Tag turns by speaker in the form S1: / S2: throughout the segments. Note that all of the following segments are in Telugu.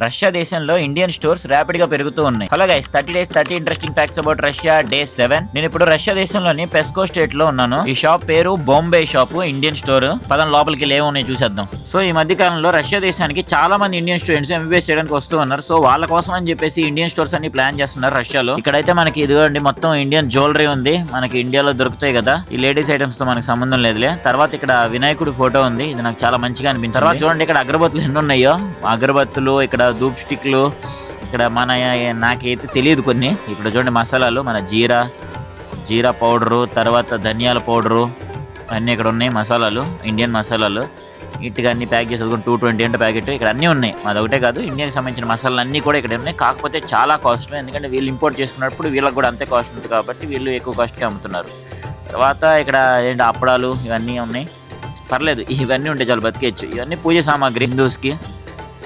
S1: రష్యా దేశంలో ఇండియన్ స్టోర్స్ ర్యాపిడ్ గా పెరుగుతూ ఉన్నాయి. Hello guys, 30 days 30 interesting facts about Russia day 7. నేను ఇప్పుడు రష్యా దేశంలోని పెస్కో స్టేట్ లో ఉన్నాను. ఈ షాప్ పేరు బాంబే షాప్, ఇండియన్ స్టోర్. పదం లోపలికి ఏమున్నాయి చూసేద్దాం. సో ఈ మధ్య కాలంలో రష్యా దేశానికి చాలా మంది ఇండియన్ స్టూడెంట్స్ ఎంబీబీఎస్ చేయడానికి వస్తూ ఉన్నారు. సో వాళ్ళ కోసం అని చెప్పేసి ఇండియన్ స్టోర్స్ అన్ని ప్లాన్ చేస్తున్నారు రష్యాలో. ఇక్కడైతే మనకి ఇదిగోండి మొత్తం ఇండియన్ జ్యువెలరీ ఉంది. మనకి ఇండియాలో దొరుకుతాయి కదా, ఈ లేడీస్ ఐటమ్స్ తో మనకి సంబంధం లేదులే. తర్వాత ఇక్కడ వినాయకుడి ఫోటో ఉంది, ఇది నాకు చాలా మంచిగా అనిపించింది. తర్వాత చూడండి ఇక్కడ అగరబత్తులు ఎన్ని ఉన్నాయో, అగరబత్తులు, ఇక్కడ ధూప్ స్టిక్లు, ఇక్కడ నాకైతే తెలియదు కొన్ని. ఇక్కడ చూడండి మసాలాలు, మన జీరా పౌడరు, తర్వాత ధనియాల పౌడరు అన్నీ ఇక్కడ ఉన్నాయి. మసాలాలు, ఇండియన్ మసాలాలు నీట్గా అన్ని ప్యాక్ చేసి 220 అంటే ప్యాకెట్. ఇక్కడ అన్నీ ఉన్నాయి, అది ఒకటే కాదు, ఇండియాకి సంబంధించిన మసాలాలు అన్నీ కూడా ఇక్కడ ఉన్నాయి. కాకపోతే చాలా కాస్ట్, ఎందుకంటే వీళ్ళు ఇంపోర్ట్ చేసుకున్నప్పుడు వీళ్ళకి కూడా అంతే కాస్ట్ ఉంది కాబట్టి వీళ్ళు ఎక్కువ కాస్ట్కి అమ్ముతున్నారు. తర్వాత ఇక్కడ ఏంటి అప్పడాలు ఇవన్నీ ఉన్నాయి, పర్లేదు ఇవన్నీ ఉంటే చాలా బతికేయచ్చు. ఇవన్నీ పూజ సామాగ్రి హిందూస్కి.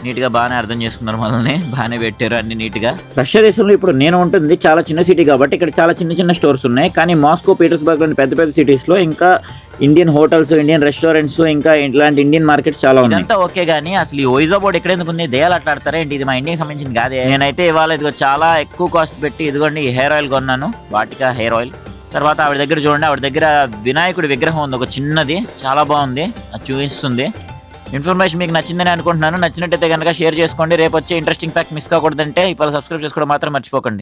S1: నీట్గా బాగానే అర్థం చేసుకున్నారు, మనల్ని బాగానే పెట్టారు అన్ని నీట్గా. రష్యా దేశంలో ఇప్పుడు నేను ఉంటుంది చాలా చిన్న సిటీ కాబట్టి ఇక్కడ చాలా చిన్న స్టోర్స్ ఉన్నాయి. కానీ మాస్కో, పీటర్స్బర్గ్ లాంటి పెద్ద సిటీస్లో ఇంకా ఇండియన్ హోటల్స్, ఇండియన్ రెస్టారెంట్స్, ఇంకా ఇలాంటి ఇండియన్ మార్కెట్స్ చాలా ఉన్నాయి. ఇదంతా ఓకే కానీ అసలు ఈ ఓయిజో బోర్డ్ ఎక్కడ ఎందుకు ఉంది? దయాలు అట్లా ఆడతారా ఏంటి? ఇది మా ఇండియాకి సంబంధించింది కాదే. నేనైతే ఇవాళ ఇదిగో చాలా ఎక్కువ కాస్ట్ పెట్టి ఇదిగోండి ఈ హెయిర్ ఆయిల్ కొన్నాను, వాటికా హెయిర్ ఆయిల్. తర్వాత ఆవిడ దగ్గర చూడండి, ఆవిడ దగ్గర వినాయకుడి విగ్రహం ఉంది, ఒక చిన్నది, చాలా బాగుంది, అది చూపిస్తుంది. ఇన్ఫర్మేషన్ మీకు నచ్చిందని అనుకుంటున్నాను. నచ్చినట్టయితే కనుక షేర్ చేసుకోండి. రేపు వచ్చే ఇంట్రెస్టింగ్ ఫ్యాక్ట్ మిస్ కాకూడదంటే ఇప్పుడు సబ్స్క్రైబ్ చేసుకోవడం మాత్రం మర్చిపోకండి.